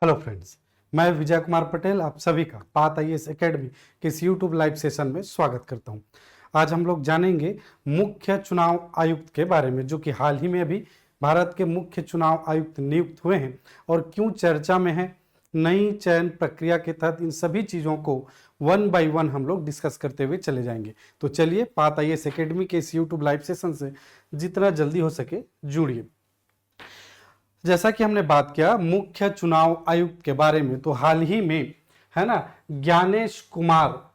Hello friends, मैं विजय कुमार पटेल आप सभी का बात आईएएस एकेडमी के इस यूट्यूब लाइव सेशन में स्वागत करता हूं। आज हम लोग जानेंगे मुख्य चुनाव आयुक्त के बारे में, जो कि हाल ही में अभी भारत के मुख्य चुनाव आयुक्त नियुक्त हुए हैं और क्यों चर्चा में है। नई चयन प्रक्रिया के तहत इन सभी चीज़ों को वन बाय वन हम लोग डिस्कस करते हुए चले जाएंगे। तो चलिए बात आईएएस एकेडमी के इस यूट्यूब लाइव सेशन से जितना जल्दी हो सके जुड़िए। जैसा कि हमने बात किया मुख्य चुनाव आयुक्त के बारे में, तो हाल ही में है ना ज्ञानेश कुमार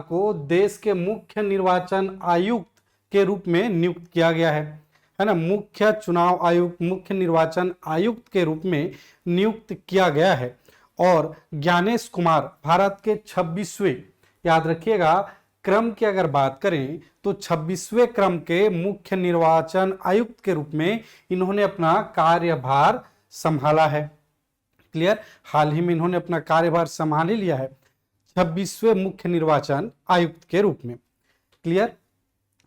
को देश के मुख्य निर्वाचन आयुक्त के रूप में नियुक्त किया गया है ना। मुख्य चुनाव आयुक्त, मुख्य निर्वाचन आयुक्त के रूप में नियुक्त किया गया है। और ज्ञानेश कुमार भारत के 26वें, याद रखिएगा, क्रम की अगर बात करें तो 26वें क्रम के मुख्य निर्वाचन आयुक्त के रूप में इन्होंने अपना कार्यभार संभाला है। क्लियर, हाल ही में इन्होंने अपना कार्यभार संभाल ही लिया है 26वें मुख्य निर्वाचन आयुक्त के रूप में। क्लियर,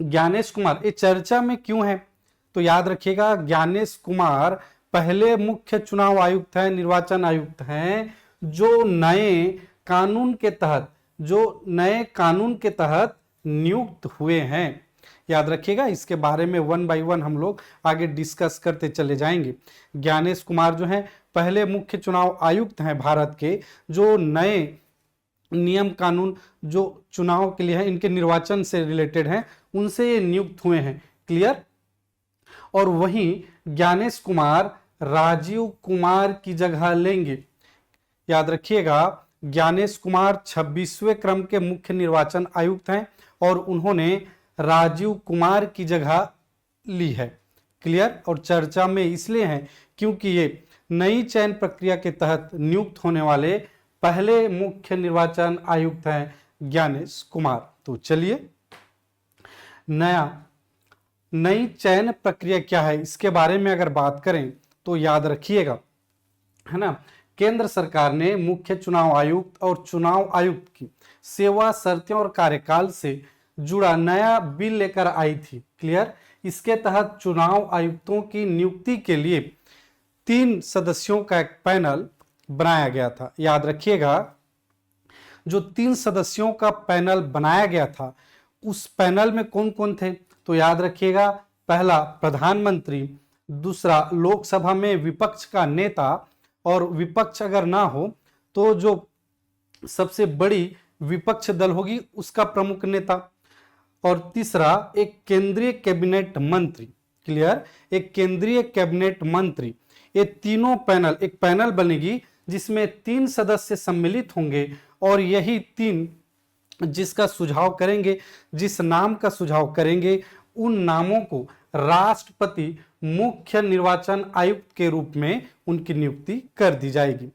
ज्ञानेश कुमार ये चर्चा में क्यों है, तो याद रखिएगा ज्ञानेश कुमार पहले मुख्य चुनाव आयुक्त हैं, निर्वाचन आयुक्त हैं जो नए कानून के तहत नियुक्त हुए हैं। याद रखिएगा, इसके बारे में वन बाय वन हम लोग आगे डिस्कस करते चले जाएंगे। ज्ञानेश कुमार जो हैं पहले मुख्य चुनाव आयुक्त हैं भारत के, जो नए नियम कानून जो चुनाव के लिए है, इनके निर्वाचन से रिलेटेड हैं, उनसे ये नियुक्त हुए हैं। क्लियर, और वहीं ज्ञानेश कुमार राजीव कुमार की जगह लेंगे। याद रखिएगा, ज्ञानेश कुमार 26वें क्रम के मुख्य निर्वाचन आयुक्त हैं और उन्होंने राजीव कुमार की जगह ली है। क्लियर, और चर्चा में इसलिए हैं क्योंकि ये नई चयन प्रक्रिया के तहत नियुक्त होने वाले पहले मुख्य निर्वाचन आयुक्त हैं ज्ञानेश कुमार। तो चलिए नई चयन प्रक्रिया क्या है इसके बारे में अगर बात करें तो याद रखिएगा, है ना, केंद्र सरकार ने मुख्य चुनाव आयुक्त और चुनाव आयुक्त की सेवा शर्तें और कार्यकाल से जुड़ा नया बिल लेकर आई थी। क्लियर, इसके तहत चुनाव आयुक्तों की नियुक्ति के लिए 3 सदस्यों का एक पैनल बनाया गया था। याद रखिएगा, जो 3 सदस्यों का पैनल बनाया गया था उस पैनल में कौन कौन थे, तो याद रखिएगा, पहला प्रधानमंत्री, दूसरा लोकसभा में विपक्ष का नेता, और विपक्ष अगर ना हो तो जो सबसे बड़ी विपक्ष दल होगी उसका प्रमुख नेता, और तीसरा एक केंद्रीय कैबिनेट मंत्री। क्लियर, एक केंद्रीय कैबिनेट मंत्री। ये तीनों पैनल, एक पैनल बनेगी जिसमें 3 सदस्य सम्मिलित होंगे और यही 3 जिसका सुझाव करेंगे, जिस नाम का सुझाव करेंगे, उन नामों को राष्ट्रपति मुख्य निर्वाचन आयुक्त के रूप में उनकी नियुक्ति कर दी जाएगी।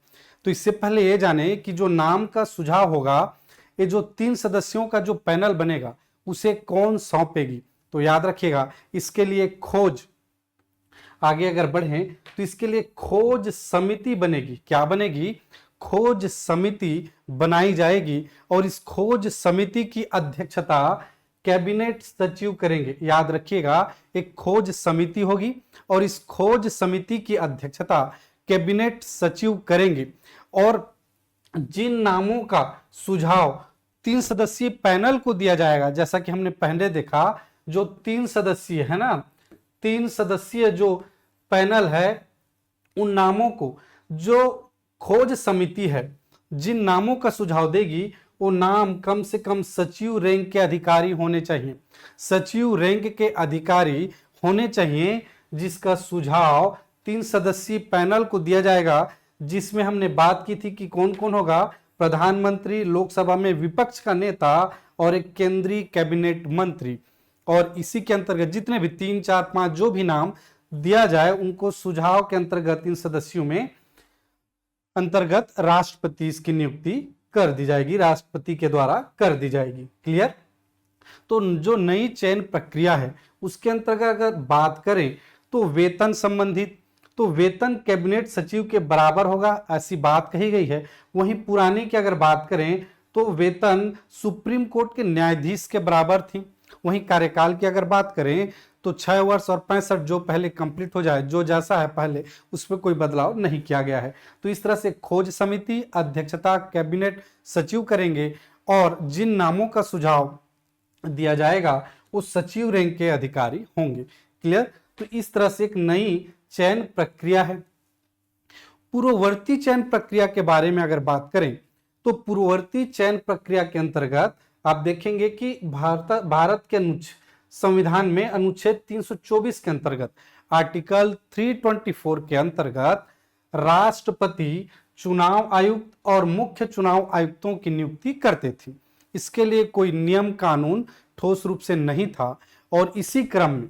तो इससे पहले ये जाने कि जो नाम का सुझाव होगा, ये जो 3 सदस्यों का जो पैनल बनेगा उसे कौन सौंपेगी, तो याद रखिएगा इसके लिए आगे अगर बढ़ें तो इसके लिए खोज समिति बनेगी। क्या बनेगी? खोज समिति बनाई जाएगी और इस खोज समिति की अध्यक्षता कैबिनेट सचिव करेंगे। याद रखिएगा, एक खोज समिति होगी और इस खोज समिति की अध्यक्षता कैबिनेट सचिव करेंगे। और जिन नामों का सुझाव 3 सदस्यीय पैनल को दिया जाएगा, जैसा कि हमने पहले देखा, जो 3 सदस्यीय है ना, 3 सदस्यीय जो पैनल है, उन नामों को जो खोज समिति है जिन नामों का सुझाव देगी वो नाम कम से कम सचिव रैंक के अधिकारी होने चाहिए। सचिव रैंक के अधिकारी होने चाहिए जिसका सुझाव 3 सदस्यीय पैनल को दिया जाएगा, जिसमें हमने बात की थी कि कौन कौन होगा, प्रधानमंत्री, लोकसभा में विपक्ष का नेता और एक केंद्रीय कैबिनेट मंत्री। और इसी के अंतर्गत जितने भी 3, 4, 5 जो भी नाम दिया जाए उनको सुझाव के अंतर्गत इन सदस्यों में अंतर्गत राष्ट्रपति इसकी नियुक्ति कर दी जाएगी, राष्ट्रपति के द्वारा कर दी जाएगी। क्लियर, तो जो नई चयन प्रक्रिया है उसके अंतर्गत अगर बात करें तो वेतन संबंधित, तो वेतन कैबिनेट सचिव के बराबर होगा, ऐसी बात कही गई है। वहीं पुरानी की अगर बात करें तो वेतन सुप्रीम कोर्ट के न्यायाधीश के बराबर थी। वहीं कार्यकाल की अगर बात करें तो 6 वर्ष और 65 जो पहले कंप्लीट हो जाए, जो जैसा है पहले उसमें कोई बदलाव नहीं किया गया है। तो इस तरह से खोज समिति अध्यक्षता कैबिनेट सचिव करेंगे और जिन नामों का सुझाव दिया जाएगा वो सचिव रैंक के अधिकारी होंगे। क्लियर। तो इस तरह से एक नई चयन प्रक्रिया है। पूर्ववर्ती चयन प्रक्रिया के बारे में अगर बात करें तो पूर्ववर्ती चयन प्रक्रिया के अंतर्गत आप देखेंगे कि भारत के संविधान में अनुच्छेद 324 के अंतर्गत आर्टिकल 324 के अंतर्गत राष्ट्रपति चुनाव आयुक्त और मुख्य चुनाव आयुक्तों की नियुक्ति करते थे। इसके लिए कोई नियम कानून ठोस रूप से नहीं था और इसी क्रम में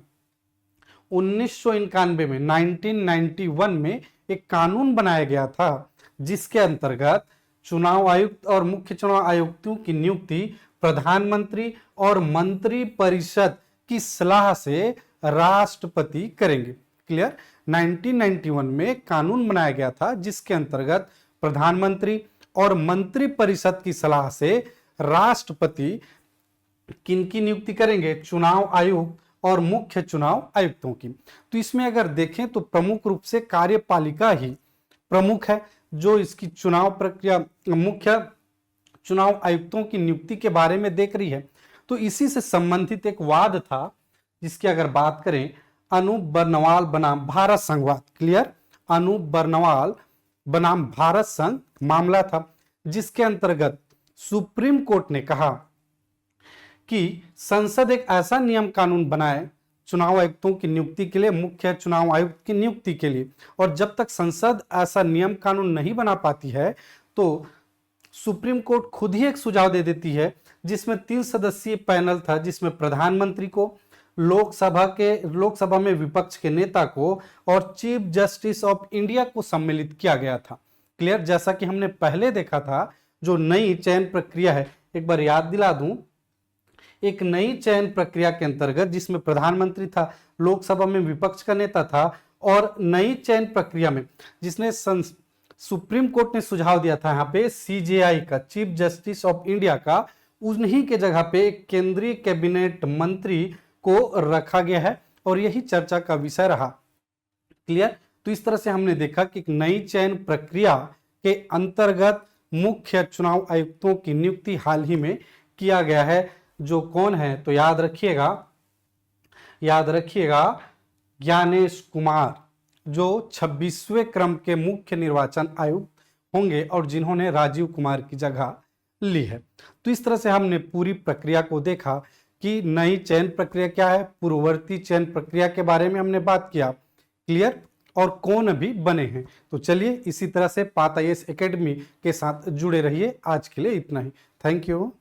1991 में 1991 में एक कानून बनाया गया था जिसके अंतर्गत चुनाव आयुक्त और मुख्य चुनाव आयुक्तों की नियुक्ति प्रधानमंत्री और मंत्री परिषद की सलाह से राष्ट्रपति करेंगे। क्लियर। 1991 में कानून बनाया गया था जिसके अंतर्गत प्रधानमंत्री और मंत्री परिषद की सलाह से राष्ट्रपति किनकी नियुक्ति करेंगे? चुनाव आयुक्त और मुख्य चुनाव आयुक्तों की। तो इसमें अगर देखें तो प्रमुख रूप से कार्यपालिका ही प्रमुख है जो इसकी चुनाव प्रक्रिया मुख्य चुनाव आयुक्तों की नियुक्ति के बारे में देख रही है। तो इसी से संबंधित एक वाद था जिसकी अगर बात करें अनूप बर्नवाल बनाम भारत संघवाद। क्लियर। अनूप बर्नवाल बनाम भारत संघ मामला था जिसके अंतर्गत सुप्रीम कोर्ट ने कहा कि संसद एक ऐसा नियम कानून बनाए चुनाव आयुक्तों की नियुक्ति के लिए, मुख्य चुनाव आयुक्त की नियुक्ति के लिए, और जब तक संसद ऐसा नियम कानून नहीं बना पाती है तो सुप्रीम कोर्ट खुद ही एक सुझाव दे देती है जिसमें 3 सदस्यीय पैनल था जिसमें प्रधानमंत्री को, लोकसभा में विपक्ष के नेता को और चीफ जस्टिस ऑफ इंडिया को सम्मिलित किया गया था। क्लियर। जैसा कि हमने पहले देखा था जो नई चयन प्रक्रिया है, एक बार याद दिला दूं, एक नई चयन प्रक्रिया के अंतर्गत जिसमें प्रधानमंत्री था, लोकसभा में विपक्ष का नेता था, और नई चयन प्रक्रिया में जिसने सुप्रीम कोर्ट ने सुझाव दिया था यहाँ पे सीजेआई का, चीफ जस्टिस ऑफ इंडिया का, उन्हीं के जगह पे एक केंद्रीय कैबिनेट मंत्री को रखा गया है और यही चर्चा का विषय रहा। क्लियर। तो इस तरह से हमने देखा कि एक नई चयन प्रक्रिया के अंतर्गत मुख्य चुनाव आयुक्तों की नियुक्ति हाल ही में किया गया है। जो कौन है? तो याद रखिएगा ज्ञानेश कुमार, जो 26वें क्रम के मुख्य निर्वाचन आयुक्त होंगे और जिन्होंने राजीव कुमार की जगह ली है। तो इस तरह से हमने पूरी प्रक्रिया को देखा कि नई चयन प्रक्रिया क्या है, पूर्ववर्ती चयन प्रक्रिया के बारे में हमने बात किया। क्लियर। और कौन अभी बने हैं। तो चलिए इसी तरह से पात IAS एकेडमी के साथ जुड़े रहिए। आज के लिए इतना ही। Thank you.